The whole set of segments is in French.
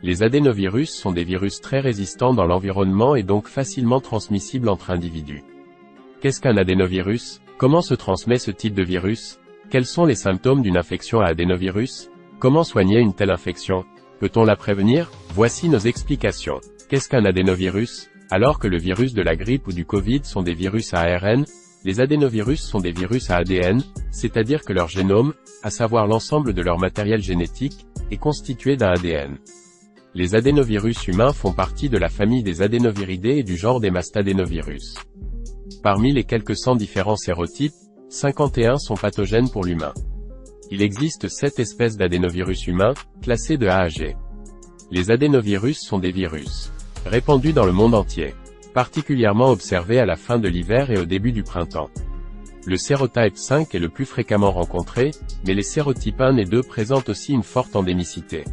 Les adénovirus sont des virus très résistants dans l'environnement et donc facilement transmissibles entre individus. Qu'est-ce qu'un adénovirus? Comment se transmet ce type de virus? Quels sont les symptômes d'une infection à adénovirus? Comment soigner une telle infection? Peut-on la prévenir? Voici nos explications. Qu'est-ce qu'un adénovirus? Alors que le virus de la grippe ou du Covid sont des virus à ARN, les adénovirus sont des virus à ADN, c'est-à-dire que leur génome, à savoir l'ensemble de leur matériel génétique, est constitué d'un ADN. Les adénovirus humains font partie de la famille des adénoviridés et du genre des mastadénovirus. Parmi les quelques 100 différents sérotypes, 51 sont pathogènes pour l'humain. Il existe 7 espèces d'adénovirus humains, classées de A à G. Les adénovirus sont des virus répandus dans le monde entier, particulièrement observés à la fin de l'hiver et au début du printemps. Le sérotype 5 est le plus fréquemment rencontré, mais les sérotypes 1 et 2 présentent aussi une forte endémicité.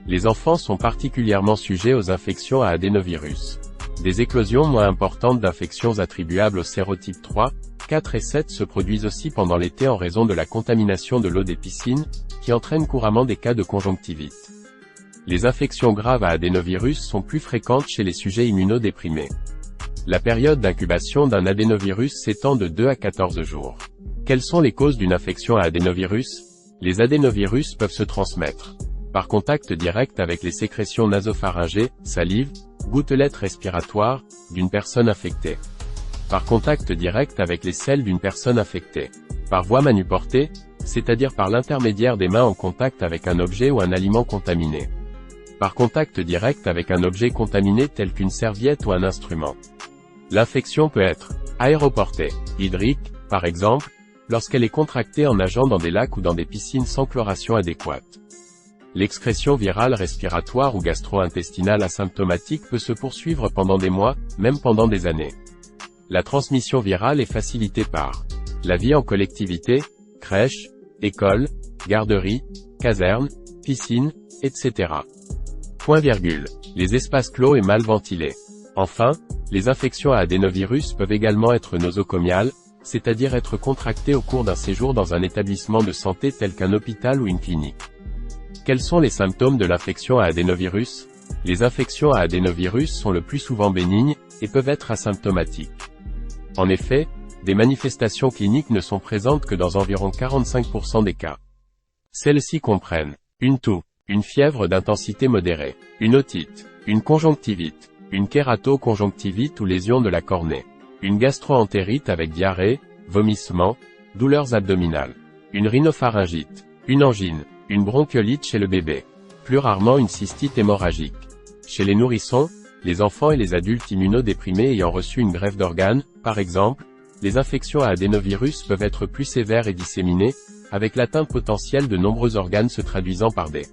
Les enfants sont particulièrement sujets aux infections à adénovirus. Des éclosions moins importantes d'infections attribuables aux sérotypes 3, 4 et 7 se produisent aussi pendant l'été en raison de la contamination de l'eau des piscines, qui entraîne couramment des cas de conjonctivite. Les infections graves à adénovirus sont plus fréquentes chez les sujets immunodéprimés. La période d'incubation d'un adénovirus s'étend de 2 à 14 jours. Quelles sont les causes d'une infection à adénovirus? Les adénovirus peuvent se transmettre par contact direct avec les sécrétions nasopharyngées, salive, gouttelettes respiratoires, d'une personne infectée. Par contact direct avec les selles d'une personne infectée. Par voie manuportée, c'est-à-dire par l'intermédiaire des mains en contact avec un objet ou un aliment contaminé. Par contact direct avec un objet contaminé tel qu'une serviette ou un instrument. L'infection peut être aéroportée, hydrique, par exemple, lorsqu'elle est contractée en nageant dans des lacs ou dans des piscines sans chloration adéquate. L'excrétion virale respiratoire ou gastro-intestinale asymptomatique peut se poursuivre pendant des mois, même pendant des années. La transmission virale est facilitée par la vie en collectivité, crèche, école, garderie, caserne, piscine, etc. Les espaces clos et mal ventilés. Enfin, les infections à adénovirus peuvent également être nosocomiales, c'est-à-dire être contractées au cours d'un séjour dans un établissement de santé tel qu'un hôpital ou une clinique. Quels sont les symptômes de l'infection à adénovirus? Les infections à adénovirus sont le plus souvent bénignes, et peuvent être asymptomatiques. En effet, des manifestations cliniques ne sont présentes que dans environ 45% des cas. Celles-ci comprennent une toux, une fièvre d'intensité modérée, une otite, une conjonctivite, une kératoconjonctivite ou lésion de la cornée, une gastro-entérite avec diarrhée, vomissements, douleurs abdominales, une rhinopharyngite, une angine, une bronchiolite chez le bébé, plus rarement une cystite hémorragique. Chez les nourrissons, les enfants et les adultes immunodéprimés ayant reçu une greffe d'organes, par exemple, les infections à adénovirus peuvent être plus sévères et disséminées, avec l'atteinte potentielle de nombreux organes se traduisant par des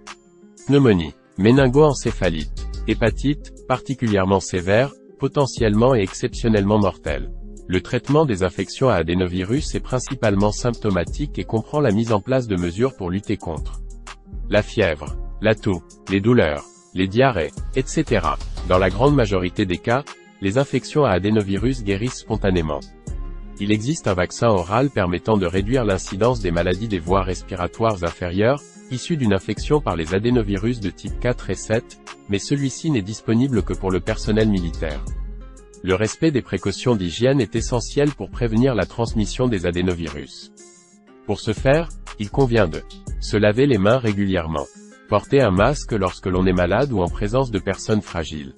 pneumonies, méningo-encéphalites, hépatites, particulièrement sévères, potentiellement et exceptionnellement mortelles. Le traitement des infections à adénovirus est principalement symptomatique et comprend la mise en place de mesures pour lutter contre la fièvre, la toux, les douleurs, les diarrhées, etc. Dans la grande majorité des cas, les infections à adénovirus guérissent spontanément. Il existe un vaccin oral permettant de réduire l'incidence des maladies des voies respiratoires inférieures, issues d'une infection par les adénovirus de type 4 et 7, mais celui-ci n'est disponible que pour le personnel militaire. Le respect des précautions d'hygiène est essentiel pour prévenir la transmission des adénovirus. Pour ce faire, il convient de se laver les mains régulièrement, porter un masque lorsque l'on est malade ou en présence de personnes fragiles,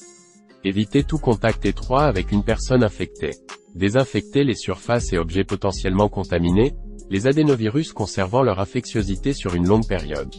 éviter tout contact étroit avec une personne infectée, désinfecter les surfaces et objets potentiellement contaminés, les adénovirus conservant leur infectiosité sur une longue période.